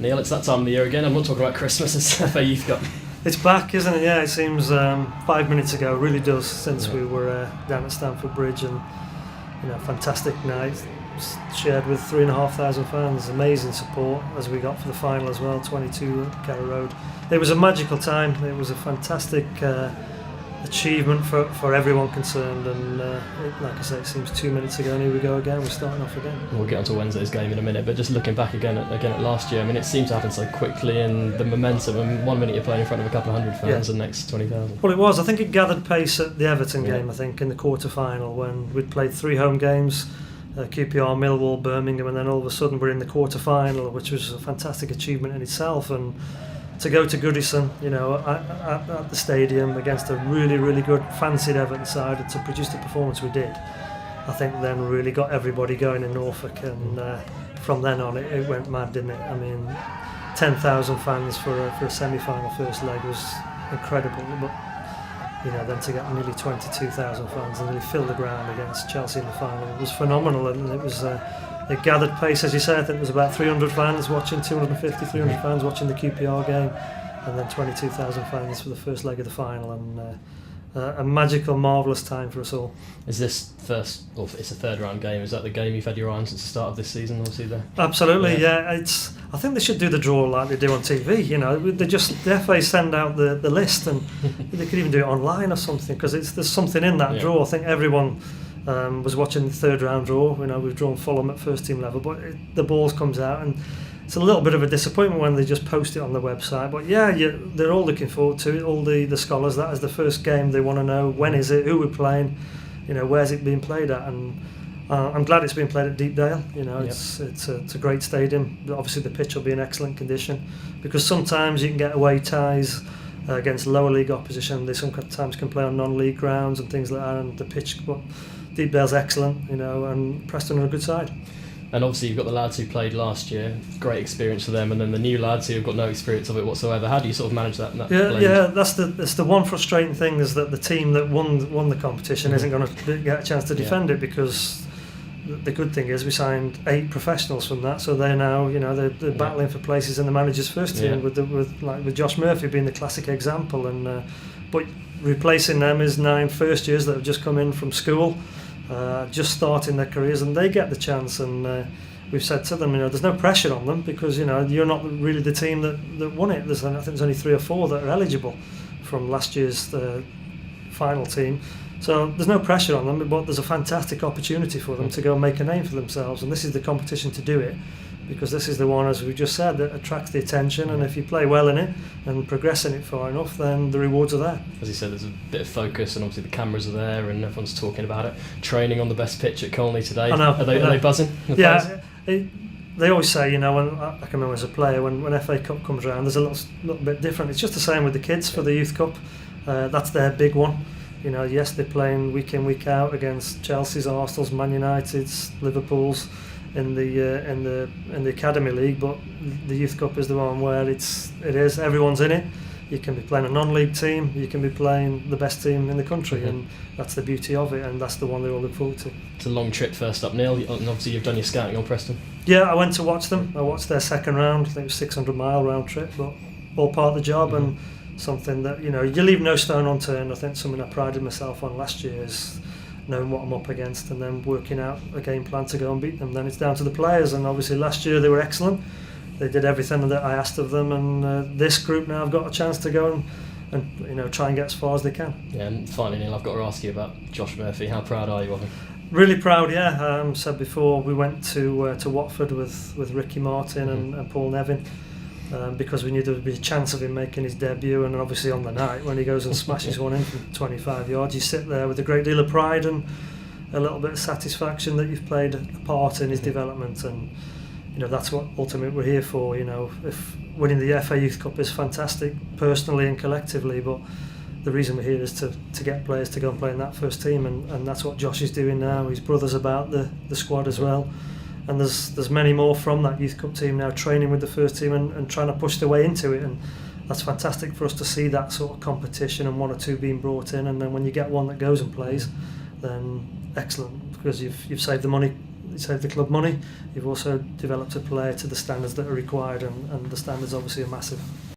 Neil, it's that time of the year again. I'm not talking about Christmas, it's FA Youth Cup. It's back, isn't it? Yeah, it seems 5 minutes ago. It really does, since we were down at Stamford Bridge, and fantastic night shared with 3,500 fans. Amazing support as we got for the final as well. 22 Carrow Road. It was a magical time. It was a fantastic achievement for everyone concerned, and like I say, it seems 2 minutes ago and here we go again. We're starting off again. We'll get onto Wednesday's game in a minute, but just looking back again at last year, I mean, it seemed to happen so quickly, and the momentum, and 1 minute you're playing in front of a couple of hundred fans, and next 20,000. Well, it was. I think it gathered pace at the Everton game, I think, in the quarter-final, when we'd played 3 home games, QPR, Millwall, Birmingham, and then all of a sudden we're in the quarter-final, which was a fantastic achievement in itself. And to go to Goodison, at the stadium against a really, really good, fancied Everton side, and to produce the performance we did, I think then really got everybody going in Norfolk, and from then on it went mad, didn't it? I mean, 10,000 fans for a semi-final first leg was incredible, but then to get nearly 22,000 fans and really fill the ground against Chelsea in the final, it was phenomenal, and it was. It gathered pace, as you say. I think there was about 300 fans watching, 250, 300 fans watching the QPR game, and then 22,000 fans for the first leg of the final, and a magical, marvellous time for us all. Is this it's a third round game, is that the game you've had your eye on since the start of this season, obviously? Absolutely, yeah. I think they should do the draw like they do on TV, the FA send out the list, and they could even do it online or something, because there's something in that draw. I think everyone was watching the third round draw. We've drawn Fulham at first team level, but the balls comes out, and it's a little bit of a disappointment when they just post it on the website. But they're all looking forward to it. All the scholars, that is the first game they want to know. When is it? Who we're playing? Where's it being played at? And I'm glad it's being played at Deepdale. It's a great stadium. Obviously the pitch will be in excellent condition, because sometimes you can get away ties against lower league opposition. They sometimes can play on non-league grounds and things like that, and the pitch, but Deepdale's excellent, and Preston are a good side. And obviously you've got the lads who played last year, great experience for them, and then the new lads who have got no experience of it whatsoever. How do you sort of manage that? That's the one frustrating thing, is that the team that won the competition isn't going to get a chance to defend it, because the good thing is we signed 8 professionals from that, so they're now they're battling for places in the manager's first team, with Josh Murphy being the classic example, and but replacing them is 9 first years that have just come in from school, just starting their careers, and they get the chance, and we've said to them, there's no pressure on them, because you're not really the team that won it. I think there's only 3 or 4 that are eligible from last year's final team, so there's no pressure on them, but there's a fantastic opportunity for them to go and make a name for themselves, and this is the competition to do it, because this is the one, as we just said, that attracts the attention, and if you play well in it and progress in it far enough, then the rewards are there. As you said, there's a bit of focus, and obviously the cameras are there and everyone's talking about it. Training on the best pitch at Colney today. I know. Are they buzzing? They always say, when I can remember as a player, when FA Cup comes around, there's a little bit different. It's just the same with the kids for the Youth Cup. That's their big one. Yes, they're playing week in, week out against Chelsea's, Arsenal's, Man United's, Liverpool's in the Academy League, but the Youth Cup is the one where it is everyone's in it. You can be playing a non-league team, you can be playing the best team in the country, and that's the beauty of it, and that's the one they all look forward to. It's a long trip first up, Neil, and obviously you've done your scouting on Preston. Yeah, I went to watch them. I watched their second round. I think it was 600-mile round trip, but all part of the job, and something that you leave no stone unturned. I think something I prided myself on last year is knowing what I'm up against, and then working out a game plan to go and beat them. Then it's down to the players, and obviously last year they were excellent. They did everything that I asked of them, and this group now have got a chance to go and try and get as far as they can. Yeah, and finally, Neil, I've got to ask you about Josh Murphy. How proud are you of him? Really proud, yeah. Said before, we went to Watford with Ricky Martin and Paul Nevin, because we knew there would be a chance of him making his debut, and obviously on the night when he goes and smashes one in from 25 yards, you sit there with a great deal of pride and a little bit of satisfaction that you've played a part in his development, and that's what ultimately we're here for. If winning the FA Youth Cup is fantastic personally and collectively, but the reason we're here is to get players to go and play in that first team, and that's what Josh is doing now. His brother's about the squad as well, and there's many more from that Youth Cup team now training with the first team and trying to push their way into it, and that's fantastic for us to see that sort of competition and 1 or 2 being brought in, and then when you get one that goes and plays, then excellent, because you've saved the money you save the club money. You've also developed a player to the standards that are required, and the standards obviously are massive.